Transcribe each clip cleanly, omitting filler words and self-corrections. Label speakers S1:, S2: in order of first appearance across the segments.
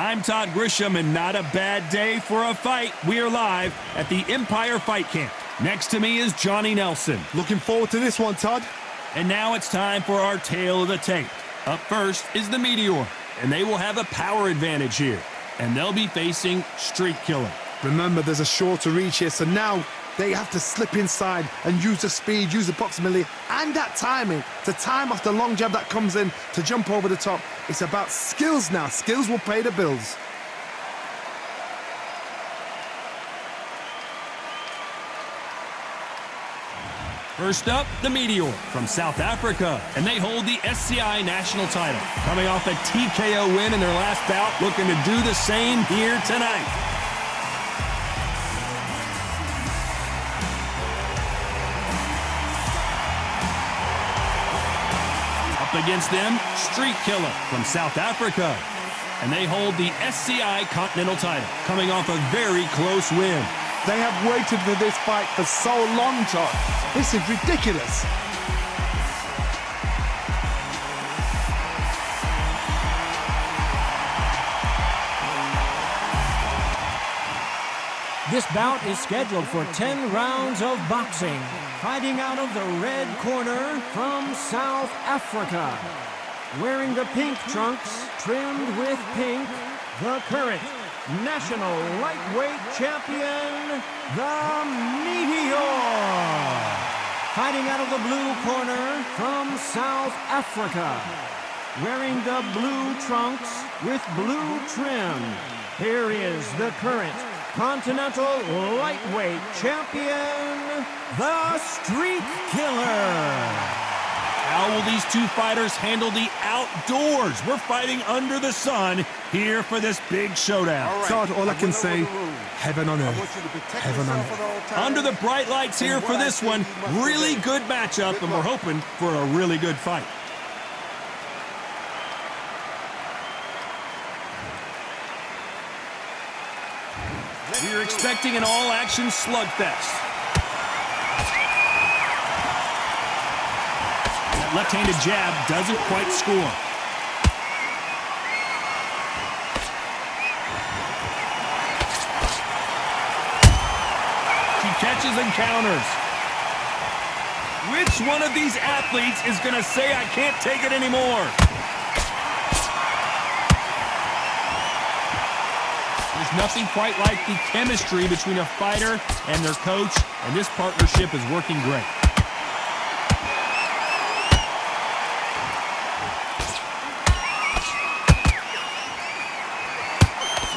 S1: I'm Todd Grisham, and not a bad day for a fight. We are live at the Empire Fight Camp. Next to me is Johnny Nelson.
S2: Looking forward to this one, Todd.
S1: And now it's time for our tale of the tape. Up first is the Meteor, and they will have a power advantage here. And they'll be facing Street Killer.
S2: Remember, there's a shorter reach here, so now they have to slip inside and use the speed, use the proximity, and that timing to time off the long jab that comes in to jump over the top. It's about skills now. Skills will pay the bills.
S1: First up, the Meteor from South Africa, and they hold the SCI national title. Coming off a TKO win in their last bout, looking to do the same here tonight. Up against them, Street Killer from South Africa, and they hold the SCI continental title, coming off a very close win.
S2: They have waited for this fight for so long, Todd. This is ridiculous.
S3: This bout is scheduled for 10 rounds of boxing. Fighting out of the red corner from South Africa. Wearing the pink trunks, trimmed with pink, the current national lightweight champion, the Meteor. Fighting out of the blue corner from South Africa. Wearing the blue trunks with blue trim. Here is the current continental lightweight champion, the Street Killer.
S1: How will these two fighters handle the outdoors? We're fighting under the sun here for this big showdown.
S2: All right. Todd, all I can say, heaven on earth. Heaven on earth.
S1: Under the bright lights here for this one, really good matchup, and we're hoping for a really good fight. We're expecting an all-action slugfest. That left-handed jab doesn't quite score. She catches and counters. Which one of these athletes is going to say, I can't take it anymore? There's nothing quite like the chemistry between a fighter and their coach, and this partnership is working great.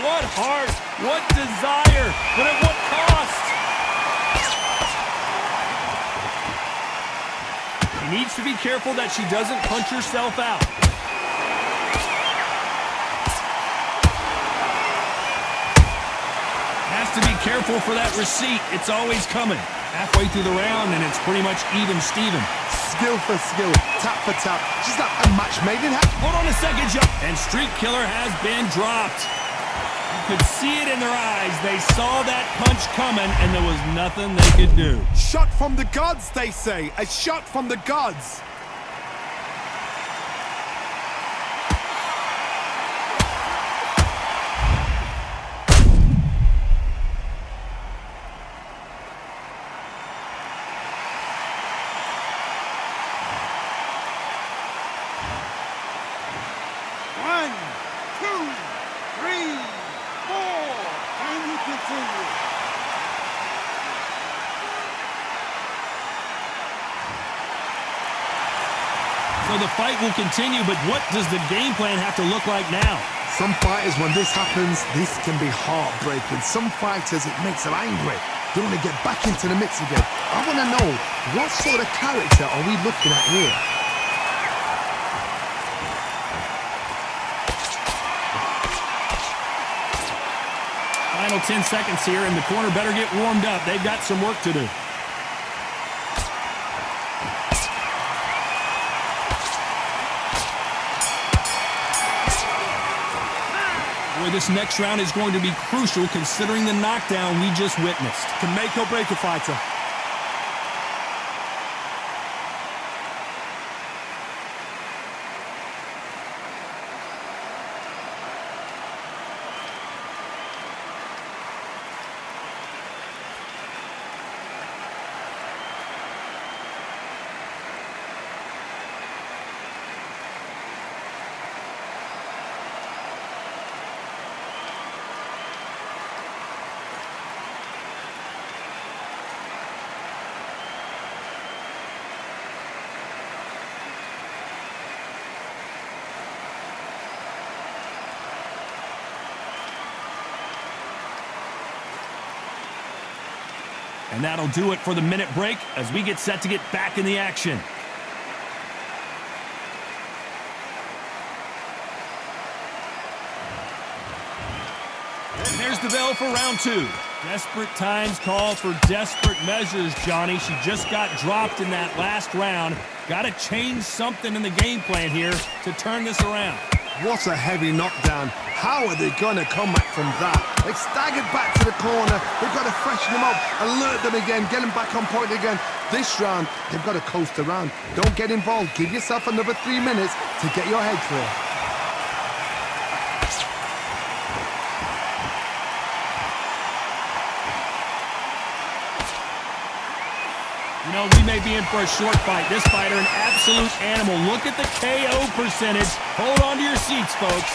S1: What heart, what desire, but at what cost? She needs to be careful that she doesn't punch herself out. Has to be careful for that receipt. It's always coming. Halfway through the round, and it's pretty much even Steven.
S2: Skill for skill, tap for tap. She's not a match made in half.
S1: Hold on a second, jump. And Street Killer has been dropped. You could see it in their eyes. They saw that punch coming, and there was nothing they could do.
S2: Shot from the gods, they say. A shot from the gods.
S1: So the fight will continue, but what does the game plan have to look like now?
S2: Some fighters, when this happens, this can be heartbreaking. Some fighters, it makes them angry. They want to get back into the mix again. I want to know, what sort of character are we looking at here?
S1: Final 10 seconds here, and the corner better get warmed up. They've got some work to do. Boy, this next round is going to be crucial considering the knockdown we just witnessed.
S2: Can make or break a fighter.
S1: And that'll do it for the minute break as we get set to get back in the action. And there's the bell for round 2. Desperate times call for desperate measures, Johnny. She just got dropped in that last round. Got to change something in the game plan here to turn this around.
S2: What a heavy knockdown. How are they going to come back from that? They staggered back to the corner. They've got to freshen them up, alert them again, get them back on point again. This round, they've got to coast around. Don't get involved. Give yourself another 3 minutes to get your head clear.
S1: You know, we may be in for a short fight. This fighter, an absolute animal. Look at the KO percentage. Hold on to your seats, folks.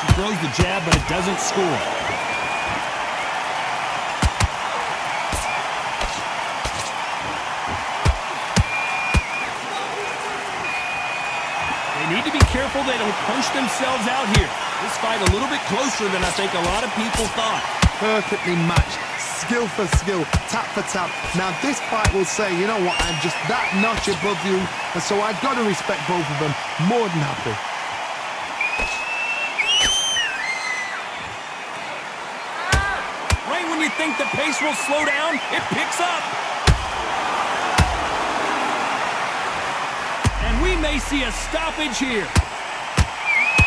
S1: She throws the jab, but it doesn't score. They need to be careful they don't punch themselves out here. This fight a little bit closer than I think a lot of people thought.
S2: Perfectly matched, skill for skill, tap for tap. Now this fight will say, you know what, I'm just that notch above you, and so I've got to respect both of them. More than happy.
S1: Right when you think the pace will slow down, it picks up. And we may see a stoppage here.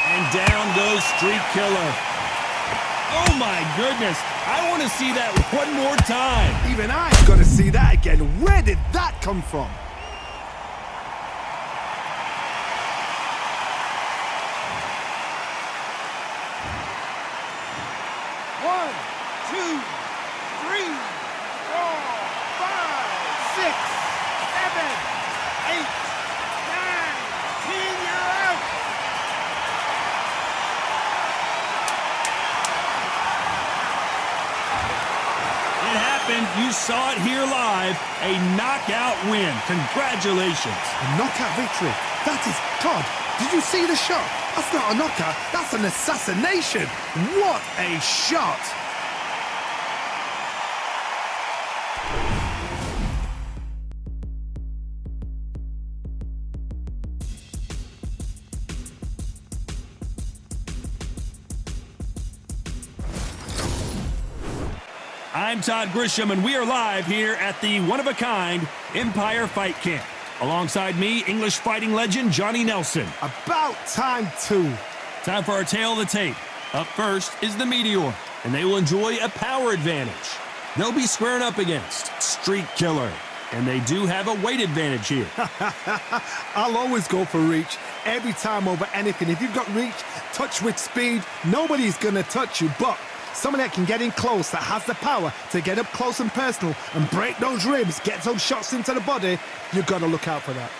S1: And down goes Street Killer. Oh my goodness, I want to see that one more time.
S2: Even I've got to see that again. Where did that come from?
S3: One, two, three, 4, 5, 6, 7, 8, 9, 10, you're out.
S1: It happened. You saw it here live. A knockout win. Congratulations.
S2: A knockout victory. That is, God, did you see the shot? That's not a knockout, that's an assassination. What a shot.
S1: I'm Todd Grisham, and we are live here at the one-of-a-kind Empire Fight Camp. Alongside me, English fighting legend Johnny Nelson.
S2: About time too.
S1: Time for our tale of the tape. Up first is the Meteor, and they will enjoy a power advantage. They'll be squaring up against Street Killer, and they do have a weight advantage here.
S2: I'll always go for reach every time over anything. If you've got reach, touch with speed, nobody's gonna touch you, but someone that can get in close, that has the power to get up close and personal and break those ribs, get those shots into the body, you've got to look out for that.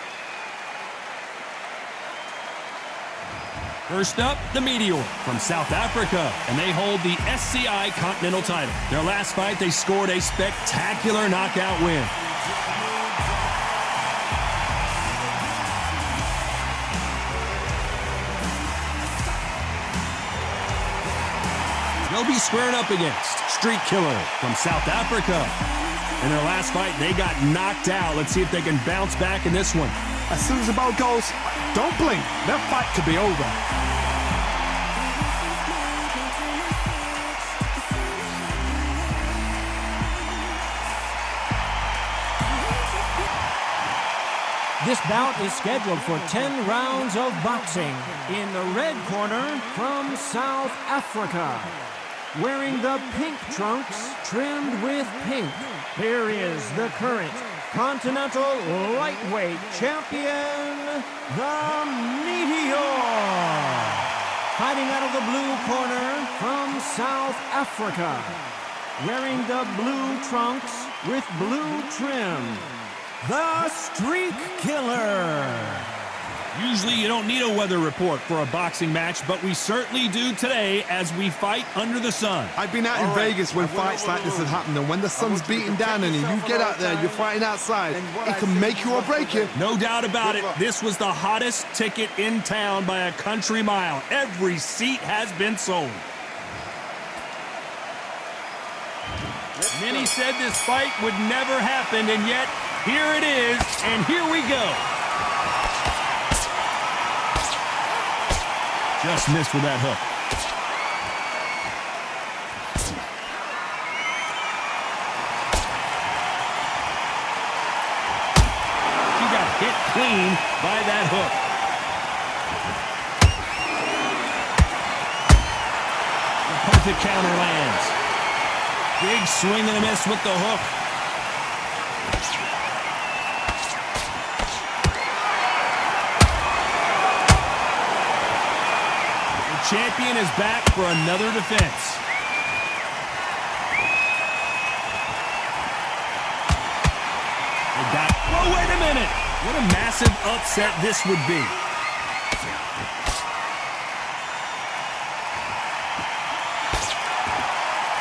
S1: First up, the Meteor from South Africa, and they hold the SCI Continental title. Their last fight, they scored a spectacular knockout win. They'll be squaring up against Street Killer from South Africa. In their last fight, they got knocked out. Let's see if they can bounce back in this one.
S2: As soon as the bell goes, don't blink. That fight could be over.
S3: This bout is scheduled for 10 rounds of boxing. In the red corner from South Africa, wearing the pink trunks trimmed with pink, here is the current Continental Lightweight Champion, the Meteor. Fighting out of the blue corner from South Africa, wearing the blue trunks with blue trim, the Streak Killer.
S1: Usually you don't need a weather report for a boxing match, but we certainly do today as we fight under the sun.
S2: I've been out in Vegas when fights like this have happened, and when the sun's beating down on you, you get out there, you're fighting outside, it can make you or break you.
S1: No doubt about it, this was the hottest ticket in town by a country mile. Every seat has been sold. Many said this fight would never happen, and yet here it is, and here we go. Just missed with that hook. She got hit clean by that hook. The perfect counter lands. Big swing and a miss with the hook. Champion is back for another defense. Oh, wait a minute. What a massive upset this would be.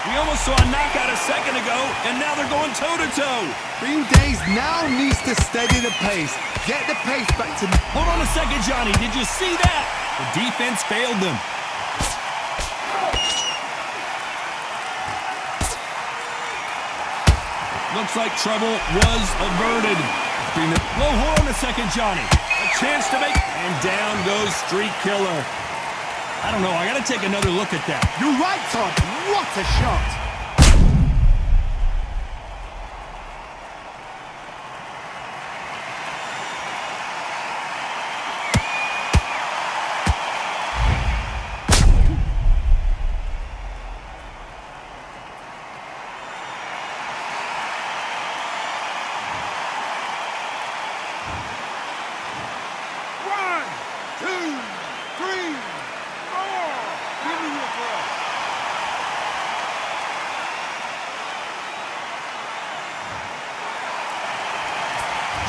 S1: We almost saw a knockout a second ago, and now they're going toe-to-toe.
S2: Green Days now needs to steady the pace. Get the pace back to...
S1: Hold on a second, Johnny. Did you see that? The defense failed them. Looks like trouble was averted. Whoa, hold on a second, Johnny. A chance to make... And down goes Street Killer. I don't know. I got to take another look at that.
S2: You're right, Todd. What a shot.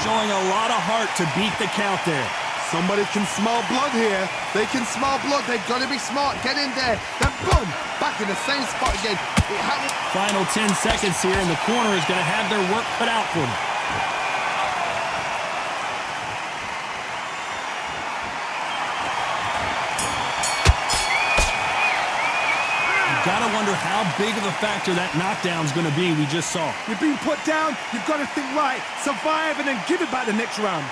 S1: Showing a lot of heart to beat the count there.
S2: Somebody can smell blood here. They can smell blood. They've got to be smart. Get in there. Then boom, back in the same spot again.
S1: Final 10 seconds here, and the corner is going to have their work cut out for them. Gotta wonder how big of a factor that knockdown's gonna be we just saw.
S2: You're being put down, you've got to think right, survive, and then give it back the next round.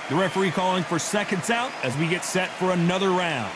S1: The referee calling for seconds out as we get set for another round.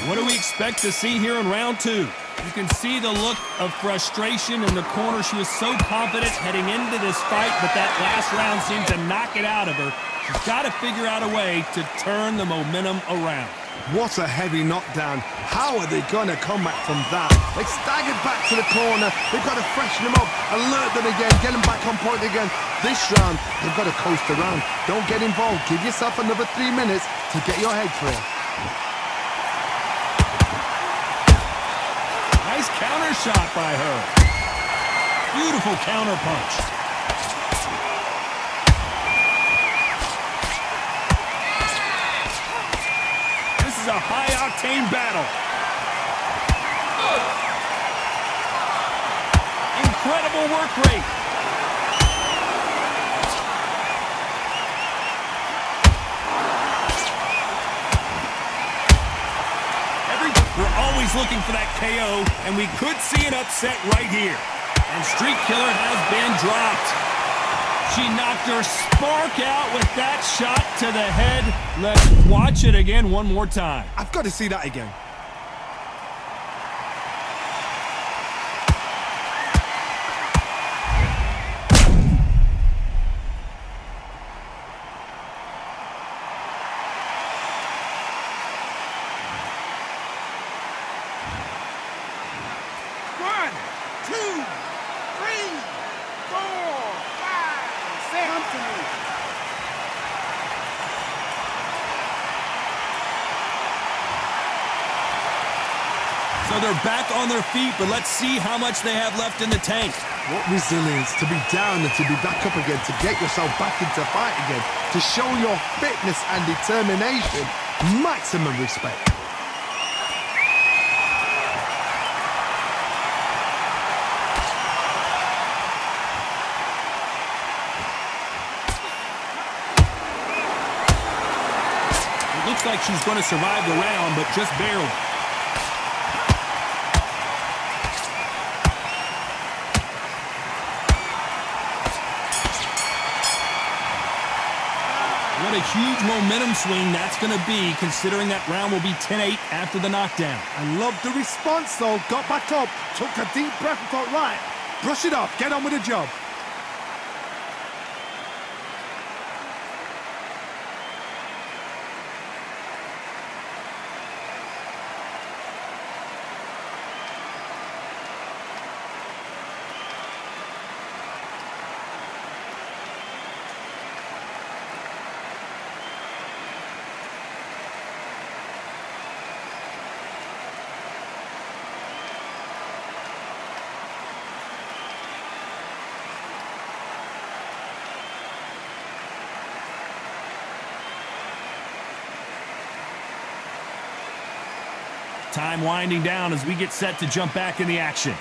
S1: What do we expect to see here in round two? You can see the look of frustration in the corner. She was so confident heading into this fight, but that last round seemed to knock it out of her. She's got to figure out a way to turn the momentum around.
S2: What a heavy knockdown. How are they going to come back from that? They staggered back to the corner. They've got to freshen them up, alert them again, get them back on point again. This round, they've got to coast around. Don't get involved. Give yourself another 3 minutes to get your head clear.
S1: Nice counter shot by her. Beautiful counter punch. A high-octane battle. Incredible work rate. We're always looking for that KO, and we could see an upset right here. And Street Killer has been dropped. She knocked her spark out with that shot to the head. Let's watch it again one more time.
S2: I've got to see that again.
S1: they're back on their feet, but let's see how much they have left in the tank.
S2: What resilience to be down and to be back up again, to get yourself back into fight again, to show your fitness and determination. Maximum respect.
S1: It looks like she's going to survive the round, but just barely. What a huge momentum swing that's going to be, considering that round will be 10-8 after the knockdown.
S2: I love the response, though. Got back up, took a deep breath and thought, right, brush it off, get on with the job.
S1: Time winding down as we get set to jump back in the action.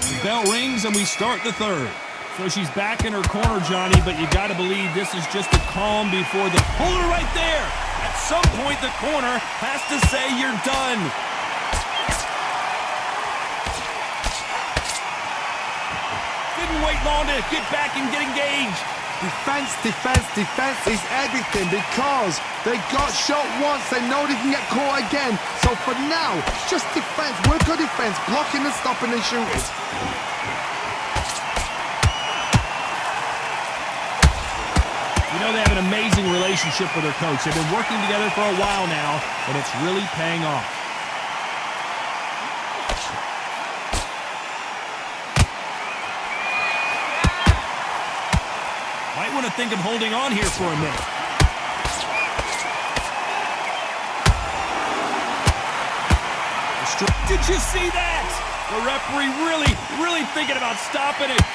S1: The bell rings and we start the third. So she's back in her corner, Johnny, but you got to believe this is just a calm before the puller right there. At some point, the corner has to say you're done. Didn't wait long to get back and get engaged.
S2: Defense, defense, defense is everything because they got shot once. They know they can get caught again. So for now, just defense. Work on defense, blocking and stopping and shooting.
S1: You know they have an amazing relationship with their coach. They've been working together for a while now, but it's really paying off. Might want to think of holding on here for a minute. Did you see that? The referee really thinking about stopping it.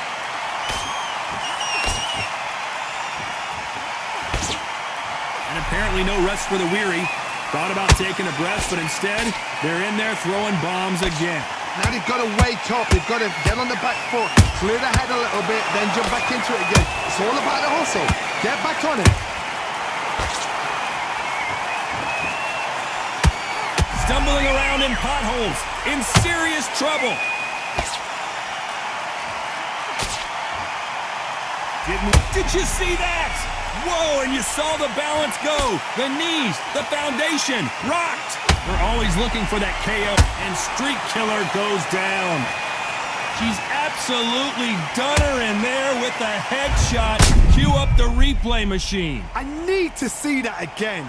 S1: And apparently no rest for the weary. Thought about taking a breath, but instead, they're in there throwing bombs again.
S2: Now they've got to wake up. They've got to get on the back foot, clear the head a little bit, then jump back into it again. It's all about the hustle. Get back on it.
S1: Stumbling around in potholes, in serious trouble. Did you see that? Whoa, and you saw the balance go. The knees, the foundation, rocked. We're always looking for that KO, and Street Killer goes down. She's absolutely done her in there with the headshot. Cue up the replay machine.
S2: I need to see that again.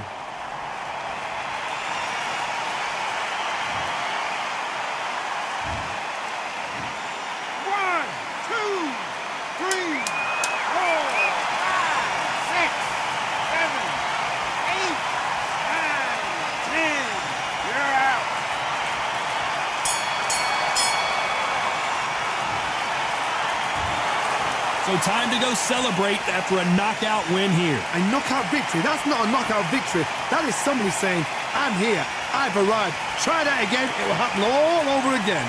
S1: So time to go celebrate after a knockout win here.
S2: A knockout victory? That's not a knockout victory. That is somebody saying, I'm here, I've arrived. Try that again, it will happen all over again.